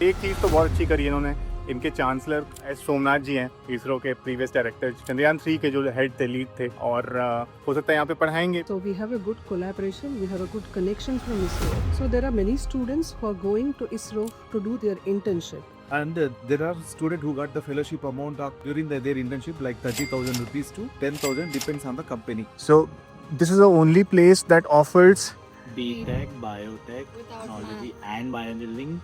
एक चीज़ तो बहुत अच्छी करी इन्होंने, इनके चांसलर एस सोमनाथ जी हैं, इसरो के प्रीवियस डायरेक्टर, चंद्रयान-3 के जो हेड थे, लीड थे, और हो सकता है यहाँ पे पढ़ाएंगे। So we have a good collaboration, we have a good connection from ISRO. So there are many students who are going to ISRO to do their internship. And there are students who got the fellowship amount of, during their internship, like 30,000 rupees to 10,000, depends on the company. So this is the only place that offers B.Tech, Biotech, Technology and Bioengineering.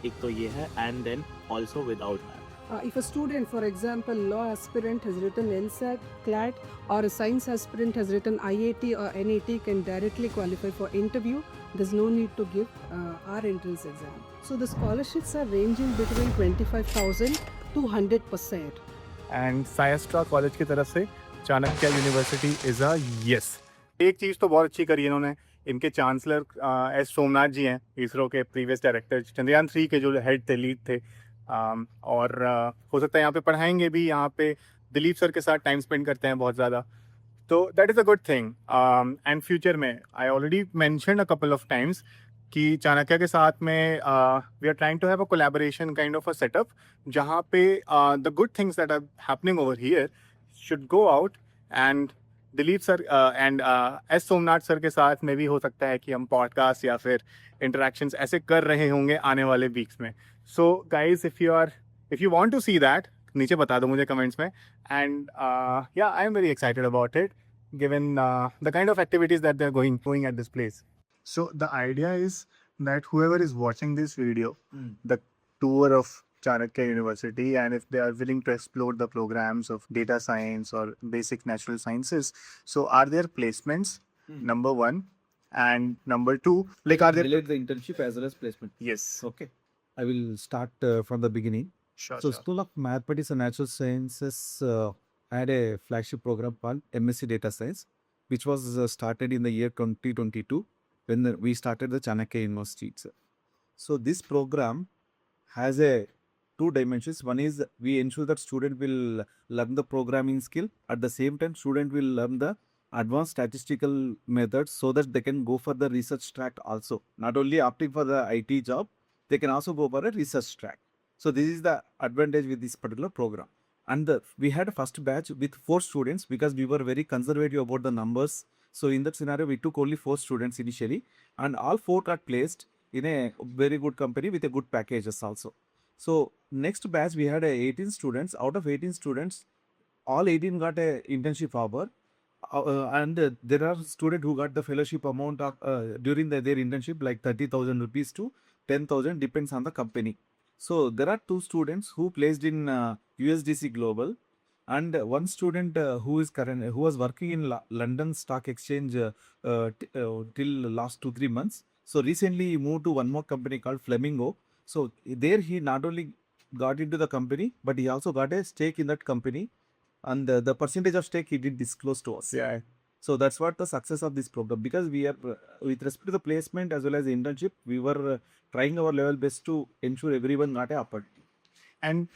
एक तो ये है, and then also without math. If a student, for example, law aspirant has written LSAT, CLAT, or a science aspirant has written IAT or NAT, can directly qualify for interview. There's no need to give our entrance exam. So the scholarships are ranging between 25,000 to 100%. And सायस्ट्रा college की तरफ से Chanakya university is a yes. एक चीज़ तो बहुत अच्छी करी इन्होंने, इनके चांसलर एस सोमनाथ जी हैं, इसरो के प्रीवियस डायरेक्टर, चंद्रयान-3 के जो हेड थे, लीड थे, और हो सकता है यहाँ पे पढ़ाएंगे भी। यहाँ पे दिलीप सर के साथ टाइम स्पेंड करते हैं बहुत ज़्यादा, तो that is a good thing. And future में I already mentioned a couple of times कि चाणक्य के साथ में we are trying to have a collaboration kind of a setup, जहाँ पे the good things that are happening over here should go out, and Dilip sir and S Somnath sir के साथ में भी हो सकता है कि हम पॉडकास्ट या फिर इंटरेक्शंस ऐसे कर रहे होंगे आने वाले वीक्स में। So guys, if you want to see that, नीचे बता दो मुझे कमेंट्स में, एंड या I am very excited about it given the kind of activities that they're going at this place. So the idea is that whoever is watching this video, the tour of Chanakya University, and if they are willing to explore the programs of data science or basic natural sciences, so are there placements? Number one, and number two, like are there? Relate the internship as well as placement. Yes. Okay. I will start from the beginning. Sure. So, School of Mathematics and Natural Sciences had a flagship program called MSc Data Science, which was started in the year 2022 when we started the Chanakya University itself. So, this program has a two dimensions. One is we ensure that student will learn the programming skill. At the same time, student will learn the advanced statistical methods so that they can go for the research track also. Not only opting for the IT job, they can also go for a research track. So this is the advantage with this particular program. And we had a first batch with 4 students because we were very conservative about the numbers. So in that scenario, we took only 4 students initially, and all 4 got placed in a very good company with a good packages also. So next batch we had 18 students. Out of 18 students, all 18 got a internship offer. And there are students who got the fellowship amount of during their internship, like 30,000 rupees to 10,000, depends on the company. So there are 2 students who placed in USDC Global, and one student who was working in London Stock Exchange till last 2-3 months. So recently he moved to one more company called Flamingo. So there he not only got into the company, but he also got a stake in that company, and the percentage of stake he did disclose to us. Yeah. So that's what the success of this program, because we are with respect to the placement as well as the internship, we were trying our level best to ensure everyone got a opportunity. And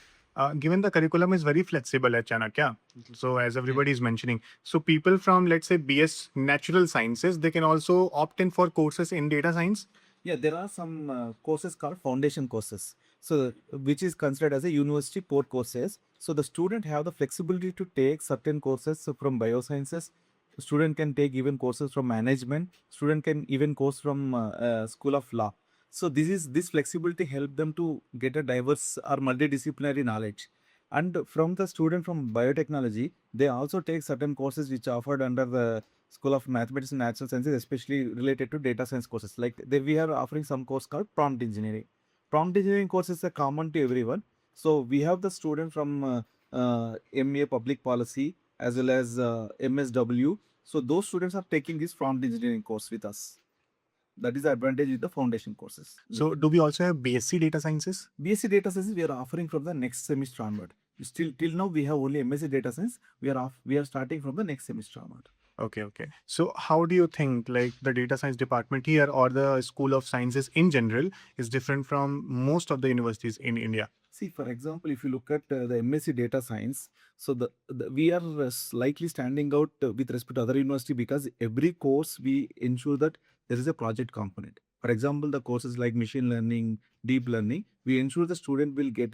given the curriculum is very flexible at Chanakya, so as everybody is mentioning, so people from, let's say, BS Natural Sciences, they can also opt in for courses in data science. Yeah, there are some courses called foundation courses, so which is considered as a university core courses. So the student have the flexibility to take certain courses from biosciences. Student can take even courses from management. Student can even course from School of Law. So this flexibility help them to get a diverse or multidisciplinary knowledge. And from the student from biotechnology, they also take certain courses which are offered under the School of Mathematics and Natural Sciences, especially related to data science courses. Like we are offering some course called prompt engineering. Prompt engineering courses are common to everyone. So we have the student from MA Public Policy as well as MSW. So those students are taking this prompt engineering course with us. That is the advantage with the foundation courses. So do we also have BSc Data Sciences? BSc Data Science we are offering from the next semester onward. Still till now we have only MSc Data Science. We are starting from the next semester onward. Okay. So how do you think like the data science department here or the School of Sciences in general is different from most of the universities in India? See, for example, if you look at the MSc Data Science, so we are slightly standing out with respect to other university, because every course we ensure that there is a project component. For example, the courses like machine learning, deep learning, we ensure the student will get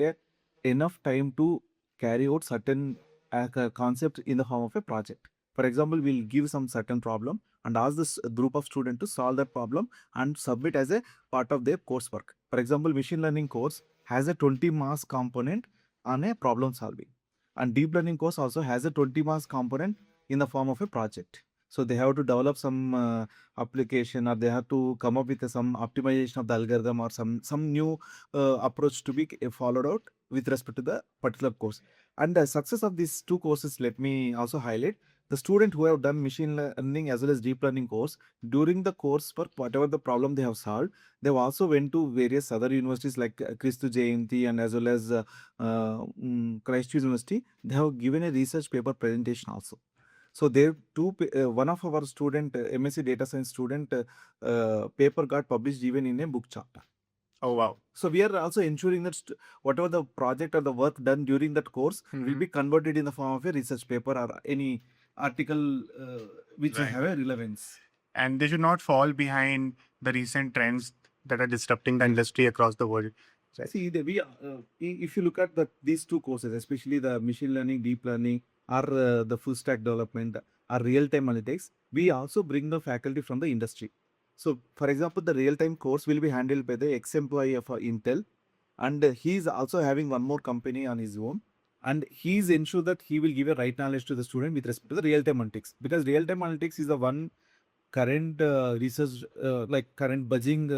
enough time to carry out certain concept in the form of a project. For example, we'll give some certain problem and ask this group of students to solve that problem and submit as a part of their coursework. For example, machine learning course has a 20 marks component on a problem solving, and deep learning course also has a 20 marks component in the form of a project. So they have to develop some application, or they have to come up with some optimization of the algorithm, or some new approach to be followed out with respect to the particular course. And the success of these two courses, let me also highlight, the student who have done machine learning as well as deep learning course, during the course work, whatever the problem they have solved, they've also went to various other universities like Kristu Jayanti and as well as Christ University. They have given a research paper presentation also. So there one of our student, MSc data science student, paper got published even in a book chapter. Oh wow. So we are also ensuring that whatever the project or the work done during that course will be converted in the form of a research paper or any article which Right. have a relevance. And they should not fall behind the recent trends that are disrupting the industry across the world. See, if you look at these two courses, especially the machine learning, deep learning, or the full stack development, or real-time analytics, we also bring the faculty from the industry. So, for example, the real-time course will be handled by the ex-employee of Intel, and he is also having one more company on his own, and he is ensure that he will give a right knowledge to the student with respect to the real-time analytics, because real-time analytics is the one current research, like current buzzing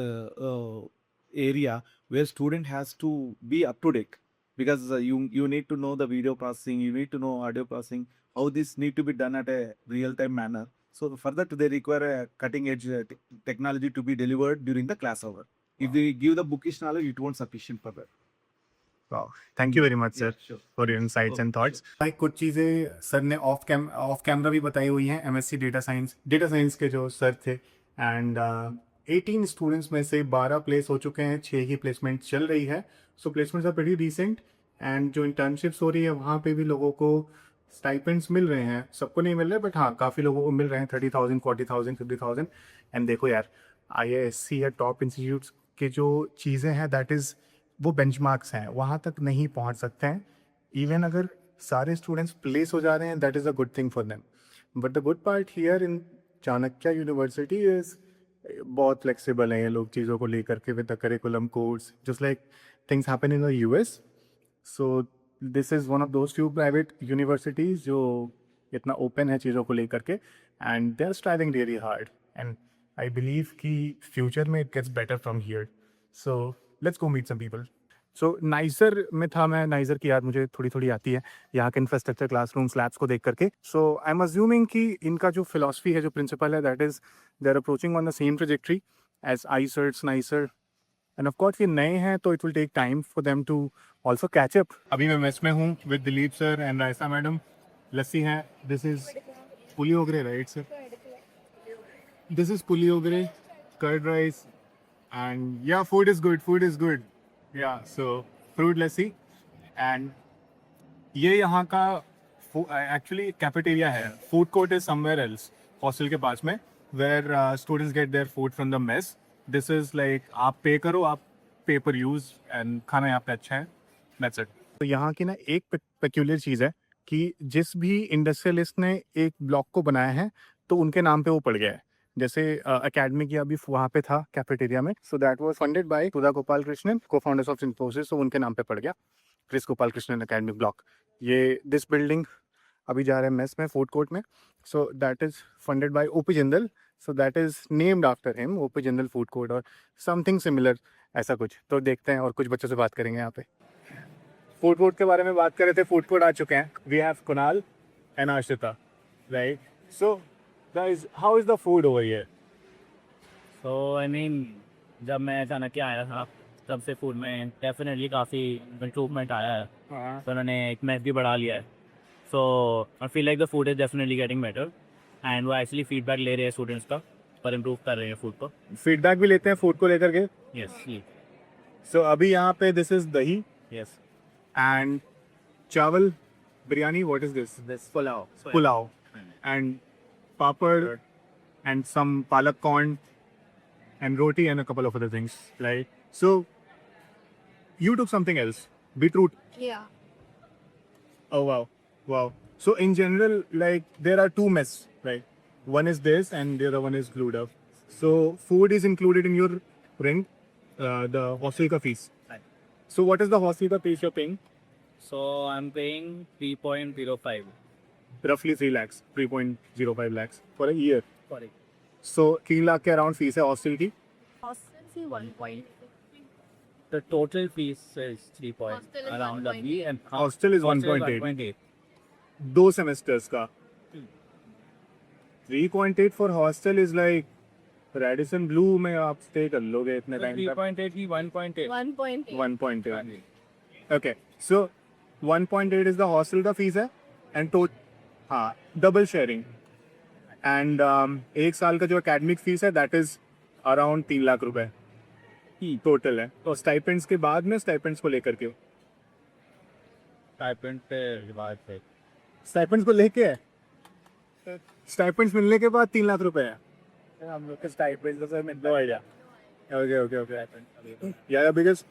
area where student has to be up to date, because you need to know the video processing, you need to know audio processing, how this need to be done at a real time manner. So for that they require a cutting edge technology to be delivered during the class hour. If they give the bookish knowledge, it won't sufficient for that. Wow. Thank you very much, sir, Yeah, sure. for your insights Oh, and thoughts. भाई कुछ चीज़ें sir ने of camera भी बताई हुई हैं MSc data science के जो सर थे, एंड 18 स्टूडेंट्स में से 12 प्लेस हो चुके हैं, 6 की प्लेसमेंट चल रही है. So placements are very recent, and जो इंटर्नशिप्स हो रही है वहाँ पे भी लोगों को स्टाइपेंड्स मिल रहे हैं. सबको नहीं मिल रहे, बट हाँ काफ़ी लोगों को मिल रहे हैं 30,000, 40,000, 50,000. एंड देखो यार, IISc या टॉप इंस्टीट्यूट्स के जो चीज़ें हैं, दैट इज़ वो बेंचमार्क्स हैं, वहाँ तक नहीं पहुँच सकते हैं. इवन अगर सारे स्टूडेंट्स प्लेस हो जा रहे हैं, that is a good thing for them. But the good part here in Chanakya university is बहुत फ्लेक्सिबल हैं ये लोग चीज़ों को लेकर के with the curriculum course, just like things happen in the US. So this is one of those few private universities जो इतना ओपन है चीज़ों को लेकर के, and they are striving really hard, and I believe कि फ्यूचर में it gets better from here. So let's go meet some people. सो नाइसर में था मैं, नाइसर की याद मुझे थोड़ी थोड़ी आती है यहाँ के इंफ्रास्ट्रक्चर, क्लासरूम्स, लैब्स को देख करके. सो आई एम अज्यूमिंग कि इनका जो फिलॉसफी है, जो प्रिंसिपल है, that is they are approaching on the same trajectory as IISERs, NISER. And of course ये नए हैं तो it will take time for them to also catch up. अभी मैं मेस में हूँ with Dilip sir and Raisa madam. Lassi है, this is puliyogare, right sir? This is puliyogare, curd rice, and yeah, food is good. Yeah, so fruit lassi. And ये यहाँ का actually cafeteria है. Food court is somewhere else hostel के पास में, where students get their food from the mess. This is like आप पे करो, आप पे पर यूज, एंड खाना यहाँ पे अच्छा है, दैट्स इट. तो यहाँ की ना एक पेक्यूलियर चीज़ है कि जिस भी इंडस्ट्रियलिस्ट ने एक ब्लॉक को बनाया है तो उनके नाम पे वो पड़ गया है. जैसे एकेडमिक या अभी वहाँ पे था कैफेटेरिया में, so that was funded by Sudha Gopalakrishnan, cofounders of Infosys. तो उनके नाम पे पड़ गया Kris Gopalakrishnan academic block. ये दिस बिल्डिंग अभी जा रहे हैं मेस में, फूड कोर्ट में. So that is funded by OP Jindal, so that is named after him, OP Jindal food court और समथिंग सिमिलर ऐसा कुछ. तो देखते हैं और कुछ बच्चों से बात करेंगे यहाँ पे. फूड कोर्ट के बारे में बात कर रहे थे, फूड कोर्ट आ चुके हैं. We have Kunal and Ashrita, right? So guys, how is the food over here? So I mean, जब मैं चाणक्य आया था तब से फूड में डेफिनेटली काफ़ी इम्प्रूवमेंट आया है. तो उन्होंने एक मैथ भी बढ़ा लिया है. So I feel like the food is definitely getting better, and वो एक्चुअली फीडबैक ले रहे हैं स्टूडेंट्स का, पर इम्प्रूव कर रहे हैं फूड को. फीडबैक भी लेते हैं फूड को लेकर के. यस. सो अभी यहाँ पे this is dahi yes. And chawal biryani. What is this? This pulao. Pulao and papad and some palak corn and roti and a couple of other things, right? So you took something else, beetroot. Yeah. Oh wow, wow. So in general, like there are two mess, right? One is this, and the other one is glued up. So food is included in your rent, the hostel ka fees. Right. So what is the hostel ka fees you're paying? So I'm paying 3.05 Roughly 3 lakhs, 3.05 lakhs for a year. for it. So 3 lakh के around fees है hostel की. Hostel see 1 point. The total fees is 3 point Hostel is around 1.8. W and Hostel is 1.8. 1.8. 2 semesters का. 3.8 for hostel is like Radisson Blue में आप stay कर लोगे इतने So time तक. 3.8 की 1.8. 1.8. 1.8. Okay, so 1.8 is the hostel का fees है and हाँ double sharing and एक साल का जो academic fees है that is around 3 लाख रुपए टोटल है. तो स्टाइपेंड्स के बाद में स्टाइपेंड्स को लेकर के Stipend पे रिवाज पे. स्टाइपेंड्स को लेके है. स्टाइपेंड्स मिलने के बाद 3 लाख रुपए है. हम लोग के स्टाइपेंड तो सर नो आइडिया. ओके या बिकॉज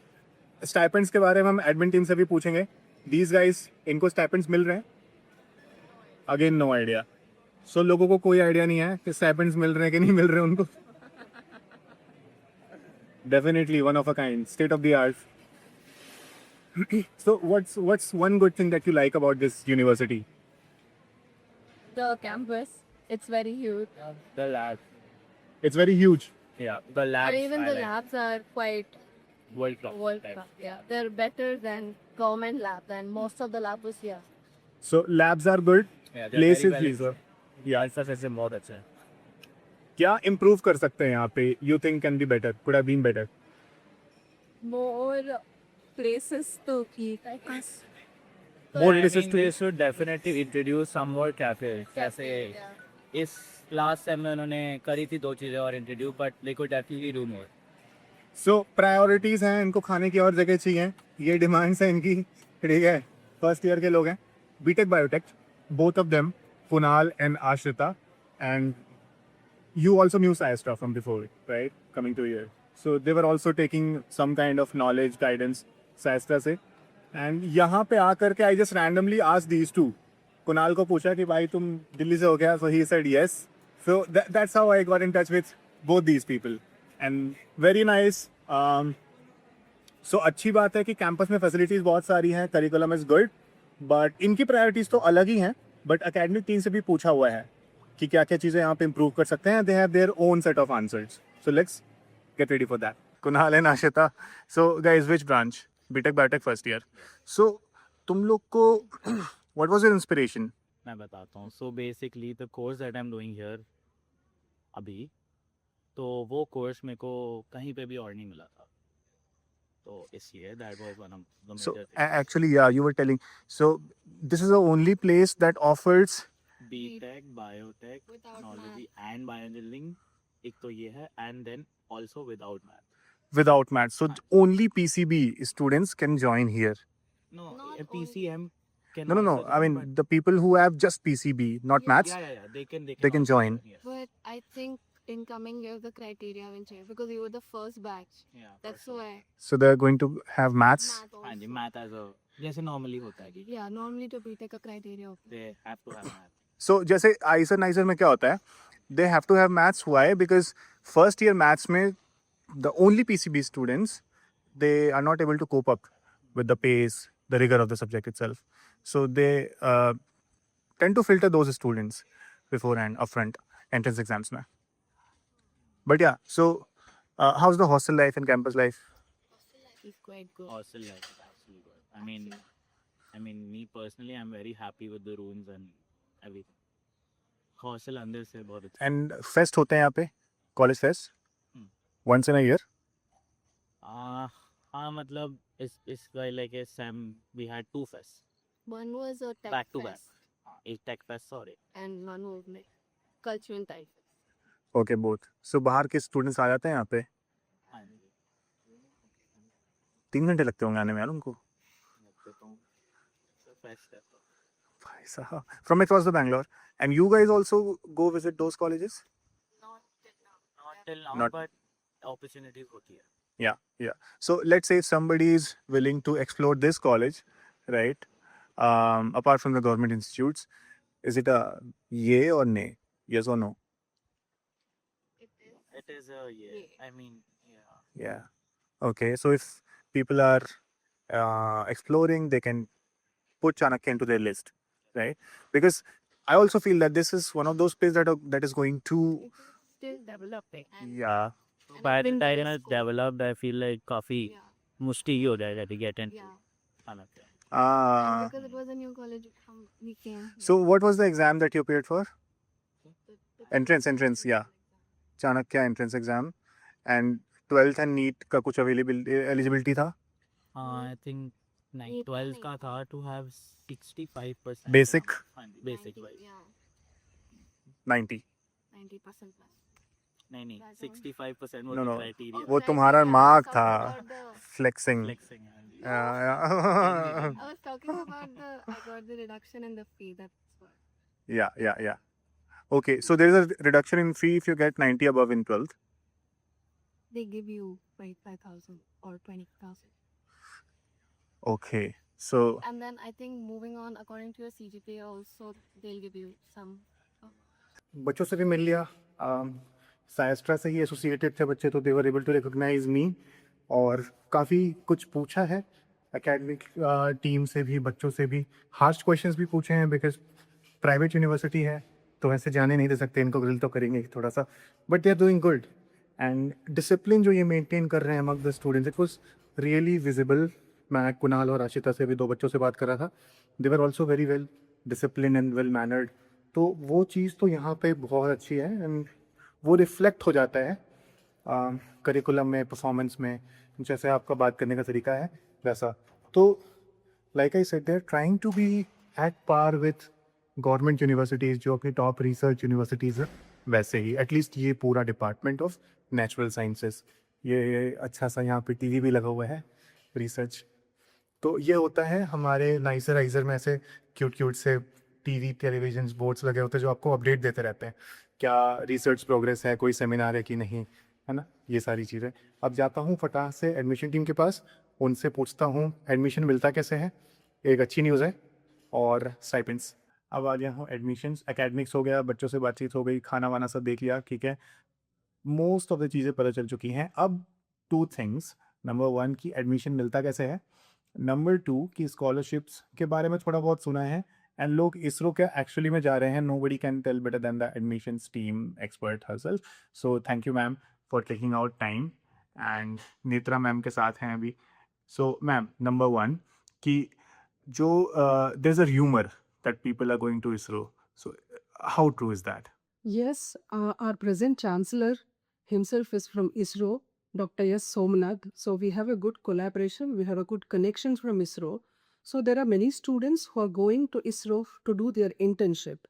स्टाइपेंड्स के बारे में हम एडमिन टीम से भी पूछेंगे. दीज गाइस इनको स्टाइपेंड्स मिल रहे हैं. Again no idea. सो लोगों को कोई आइडिया नहीं है कि स्टाइपेंड्स मिल रहे हैं कि नहीं मिल रहे हैं उनको. Definitely one of a kind, state of the art. So what's one good thing that you like about this university? The campus, it's very huge. The lab. It's very huge. Yeah, the labs. And even the like labs are quite world class. world class. Yeah, they're better than government labs, and most of the labs here. So labs are good. Yeah, they're Place very is well- pleaser. Yeah, it's such a बहुत अच्छा है. क्या improve कर सकते हैं यहाँ पे? You think can be better? Could have been better. More places to keep. More I places mean, to they should definitely introduce some more cafes. जैसे Yeah. इस लास्ट टाइम में उन्होंने करी थी 2 चीज़ें और introduce but they could definitely do more. So priorities हैं, इनको खाने की और जगह चाहिए. ये डिमांड्स हैं इनकी. ठीक है. फर्स्ट ईयर के लोग हैं. BTech biotech, both of them, Kunal and Ashrita, and you also knew Sayastra from before, right? Coming to here. So they were also taking some kind of knowledge guidance Sayastra से. And यहाँ पे आकर के I just randomly asked these two. Kunal को पूछा कि भाई तुम दिल्ली से हो गया? So he said yes. So that's how I got in touch with both these people. And very nice. So अच्छी बात है कि कैंपस में फैसिलिटीज़ बहुत सारी हैं. Curriculum is good. बट इनकी प्रायोरिटीज़ तो अलग ही हैं. बट अकेडमिक टीम से भी पूछा हुआ है कि क्या क्या चीज़ें यहाँ पे इम्प्रूव कर सकते हैं. They have their own set of answers. So let's get ready for that. Kunal and Ashita. So guys, which branch? BTech biotech first year. So तुम लोग को व्हाट वाज योर इंस्पिरेशन? मैं बताता हूँ. So basically the course that I am doing here अभी, तो वो course मेरे को कहीं पे भी और नहीं मिला था. तो इसलिए that was one of the So major actually, yeah, you were telling. So this is the only place that offers BTech biotech Without technology and bioengineering. एक तो ये है and then also without math. without maths. So only PCB students can join here. No Not PCM can No, no, no. also I join, mean, but- the people who have just PCB, not Yeah, maths. yeah, they can They can also join. yes. But I think in coming years the criteria will change because you were the first batch. Yeah, for That's sure. why So they're going to have maths. math हाँ जी, also. Math as a जैसे normally होता है कि Yeah, normally to BTech a criteria होता है. They have to have math. So जैसे आइसर नाइसर में क्या होता है? They have to have maths. Why? Because first year maths में the only PCB students, they are not able to cope up with the pace, the rigor of the subject itself. So they tend to filter those students beforehand, upfront, entrance exams में. But yeah, so how's the hostel life and campus life? It's quite good. Hostel life is actually good. I mean, me personally, I'm very happy with the rooms and everything. Hostel अंदर से बहुत अच्छा. And fest होते हैं यहाँ पे, college fest, once in a year. हाँ मतलब इस वाले like a sem we had 2 fests One was a tech back to back. fest एक tech fest sorry. and one was like cultural type. Okay, both. So बाहर के students आ जाते हैं यहाँ पे. हाँ जी. 3 घंटे लगते होंगे आने में यार उनको. लगते तो fest है तो. भाई साहब. From across the Bangalore. And you guys also go visit those colleges? Not till now. Not till now, Not- but opportunities होती है. Yeah. So let's say if somebody is willing to explore this college, right? Apart from the government institutes, is it a yay or nay? Yes or no? It is a yeah. Yeah. I mean, yeah. Yeah. Okay. So if people are exploring, they can put Chanakya into their list, right? Because I also feel that this is one of those places that is going to, It is still developing. And yeah. and By the open to time the it's scope. developed, I feel like काफी Yeah. मुश्किल ही हो जाएगा to get into Yeah. Chanakya. And Uh, because it was a new college, we came. so what was the exam that you appeared for? The Entrance, yeah. Chanakya entrance exam, and 12th and NEET का कुछ eligibility था? I think Eight 12 का का नहीं था to have 65%. Basic? हाँ जी, basic 90, wise. Yeah, 90. 90% plus. नहीं That one. 65% No, was no. the criteria. वो Criteria, तुम्हारा I was mark talking था. about the- Flexing. Flexing. हाँ जी. Yeah. I was talking about I got the reduction in the fee. That's what. Yeah. Okay, so there is a reduction in fee if you get 90 above in 12th. They give you 25,000 or 20,000. Okay, so And then I think moving on, according to your CGPA also, they'll give you some. बच्चों से भी मिल लिया. साइस्ट्रा से ही associated थे बच्चे, तो दे were able to recognise मी, और काफ़ी कुछ पूछा है एकेडमिक टीम से भी, बच्चों से भी. हार्श क्वेश्चंस भी पूछे हैं बिकॉज प्राइवेट यूनिवर्सिटी है तो वैसे जाने नहीं दे सकते, इनको ग्रिल तो करेंगे थोड़ा सा, but they are doing good. And discipline जो ये मेंटेन कर रहे हैं among the students, it was really visible. मैं कुणाल और आशिता से भी, दो बच्चों से बात कर रहा था. They were also very well discipline and well mannered. तो वो चीज़ तो यहाँ पे बहुत अच्छी है, एंड वो रिफ्लेक्ट हो जाता है करिकुलम में, परफॉर्मेंस में, जैसे आपका बात करने का तरीका है वैसा. तो like I said, they are trying to be at par with government universities जो अपनी टॉप रिसर्च यूनिवर्सिटीज़ है, वैसे ही एटलीस्ट ये पूरा डिपार्टमेंट ऑफ नेचुरल साइंसेस. ये अच्छा सा यहाँ पे टीवी भी लगा हुआ है रिसर्च. तो ये होता है हमारे नाइसराइजर में, ऐसे क्यूट क्यूट से टीवी टेलीविजन बोर्ड्स लगे होते हैं जो आपको अपडेट देते रहते हैं, क्या रिसर्च प्रोग्रेस है, कोई सेमिनार है कि नहीं, है ना, ये सारी चीज़ें. अब जाता हूँ फटाक से एडमिशन टीम के पास, उनसे पूछता हूँ एडमिशन मिलता कैसे है. एक अच्छी न्यूज़ है, और स्टाइपेंड्स. अब आ गया हूँ एडमिशन्स. एकेडमिक्स हो गया, बच्चों से बातचीत हो गई, खाना वाना सब देख लिया, ठीक है, मोस्ट ऑफ द चीज़ें पता चल चुकी हैं. अब 2 थिंग्स. नंबर 1 कि एडमिशन मिलता कैसे है. नंबर 2 कि स्कॉलरशिप्स के बारे में थोड़ा बहुत सुना है, एंड लोग इसरो के एक्चुअली में जा रहे हैं. Nobody can tell better than the admissions team expert herself. So thank you ma'am for taking out time. And Netra ma'am के साथ हैं अभी. सो मैम, नंबर 1 कि जो there is a rumour that people are going to ISRO. So how true is that? Yes, our present chancellor himself is from ISRO, Dr. S. Somnath. So we have a good collaboration. We have a good connections from ISRO. So there are many students who are going to ISRO to do their internship.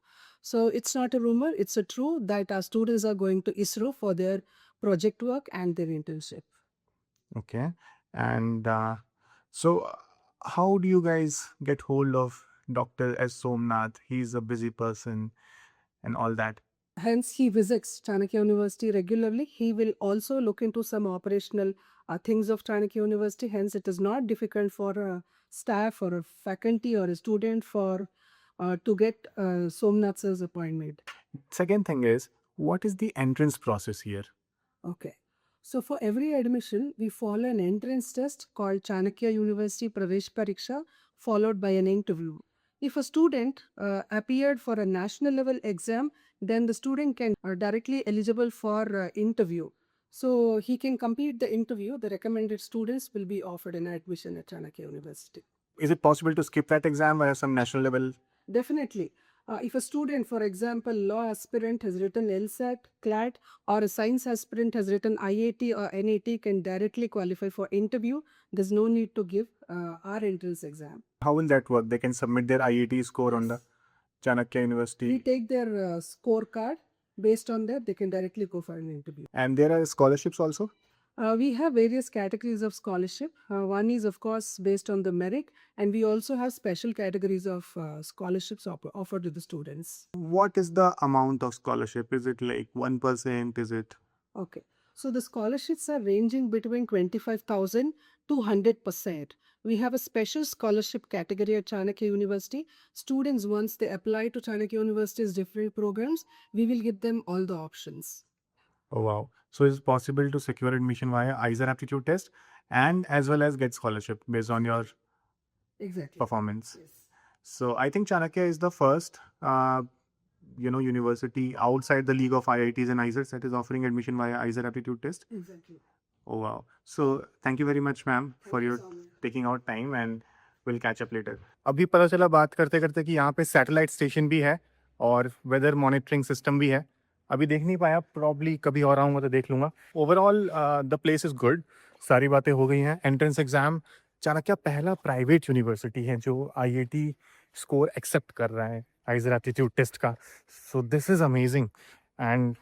So it's not a rumor, it's a true that our students are going to ISRO for their project work and their internship. Okay. And so how do you guys get hold of Dr. S. Somnath? He's a busy person and all that. Hence, he visits Chanakya University regularly. He will also look into some operational things of Chanakya University. Hence, it is not difficult for a staff or a faculty or a student to get Somnath's appointment. Second thing is, what is the entrance process here? Okay. So for every admission, we follow an entrance test called Chanakya University Pravesh Pariksha, followed by an interview. If a student appeared for a national level exam, then the student can directly eligible for interview. So he can complete the interview. The recommended students will be offered an admission at Chanakya University. Is it possible to skip that exam or some national level? Definitely. If a student, for example, law aspirant has written LSAT, CLAT, or a science aspirant has written IAT or NAT, can directly qualify for interview. There's no need to give our entrance exam. How will that work? They can submit their IET score on the Chanakya We University, take their scorecard. Based on that, they can directly go for an interview. and there are scholarships also. We have various categories of scholarship. One is, of course, based on the merit, and we also have special categories of scholarships offered to the students. What is the amount of scholarship? Is it like 1%? Is it? Okay. So the scholarships are ranging between 25,000 to 100%. We have a special scholarship category at Chanakya University. Students, once they apply to Chanakya University's different programs, we will give them all the options. Oh wow. So it's possible to secure admission via ISER aptitude test and as well as get scholarship based on your Exactly. performance. Yes. So I think Chanakya is the first university outside the league of IITs and ISERs that is offering admission via ISER aptitude test. Exactly. Oh wow. So thank you very much ma'am for you your so much. taking out time and we'll catch up later. अभी पता चला बात करते करते कि यहाँ पे satellite station भी है और वेदर मॉनिटरिंग सिस्टम भी है. अभी देख नहीं पाया, प्रॉब्ली कभी और आऊँगा तो देख लूँगा. Overall the place is good. सारी बातें हो गई हैं. एंट्रेंस एग्ज़ाम, चाणक्य पहला प्राइवेट यूनिवर्सिटी है जो IIT स्कोर एक्सेप्ट कर रहा है आइजर एप्टीट्यूड टेस्ट का. So this is amazing and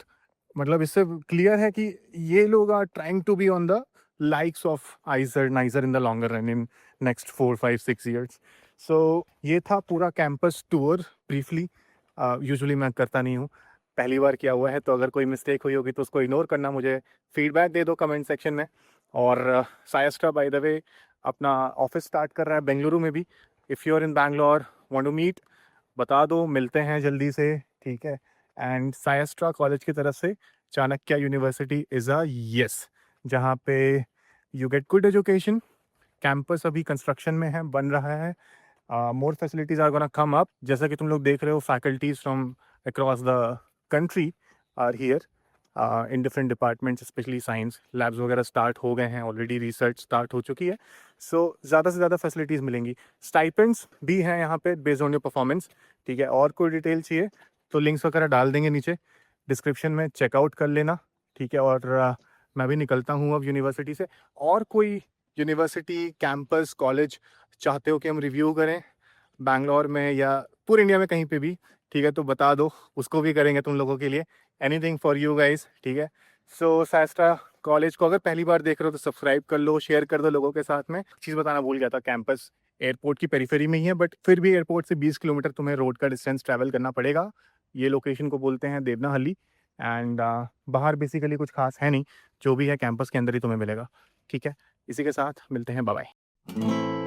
मतलब इससे क्लियर है कि ये लोग are trying to be on the likes of ISER in the longer run in next 4, 5, 6 years. So ये था पूरा कैंपस टूर ब्रीफली. यूजुअली मैं करता नहीं हूँ, पहली बार किया हुआ है, तो अगर कोई मिस्टेक हुई होगी तो उसको इग्नोर करना. मुझे फीडबैक दे दो कमेंट सेक्शन में. और सायस्ट्रा बाय द वे अपना ऑफिस स्टार्ट कर रहा है बेंगलुरु में भी. If you are in Bangalore want to meet, बता दो, मिलते हैं जल्दी से, ठीक है. एंड सायस्ट्रा कॉलेज की तरफ से Chanakya university is a yes, जहाँ पे you get good education. Campus अभी कंस्ट्रक्शन में है, बन रहा है. More facilities are gonna come up. जैसा कि तुम लोग देख रहे हो, faculties from across the country are here in different departments, specially science. Labs वगैरह स्टार्ट हो गए हैं ऑलरेडी, रिसर्च स्टार्ट हो चुकी है. सो ज़्यादा से ज़्यादा फैसिलिटीज़ मिलेंगी. स्टाइपेंड्स भी हैं यहाँ पे बेस्ड ऑन योर परफॉर्मेंस, ठीक है. और कोई डिटेल चाहिए तो लिंक्स वगैरह डाल देंगे नीचे डिस्क्रिप्शन में, चेकआउट कर लेना, ठीक है. और मैं भी निकलता हूँ अब यूनिवर्सिटी से. और कोई यूनिवर्सिटी, कैंपस, कॉलेज चाहते हो कि हम रिव्यू करें बैंगलोर में या पूरे इंडिया में कहीं पे भी, ठीक है, तो बता दो, उसको भी करेंगे तुम लोगों के लिए. एनीथिंग फॉर यू गाइस, ठीक है. सो सायस्ट्रा कॉलेज को अगर पहली बार देख रहे हो तो सब्सक्राइब कर लो, शेयर कर दो लोगों के साथ में. चीज़ बताना भूल गया था, कैंपस एयरपोर्ट की पेरीफेरी में ही है, बट फिर भी एयरपोर्ट से 20 किलोमीटर तुम्हें रोड का डिस्टेंस ट्रैवल करना पड़ेगा. ये लोकेशन को बोलते हैं देवनाहल्ली. एंड बाहर बेसिकली कुछ खास है नहीं, जो भी है कैंपस के अंदर ही तुम्हें मिलेगा, ठीक है. इसी के साथ मिलते हैं, बाय बाय.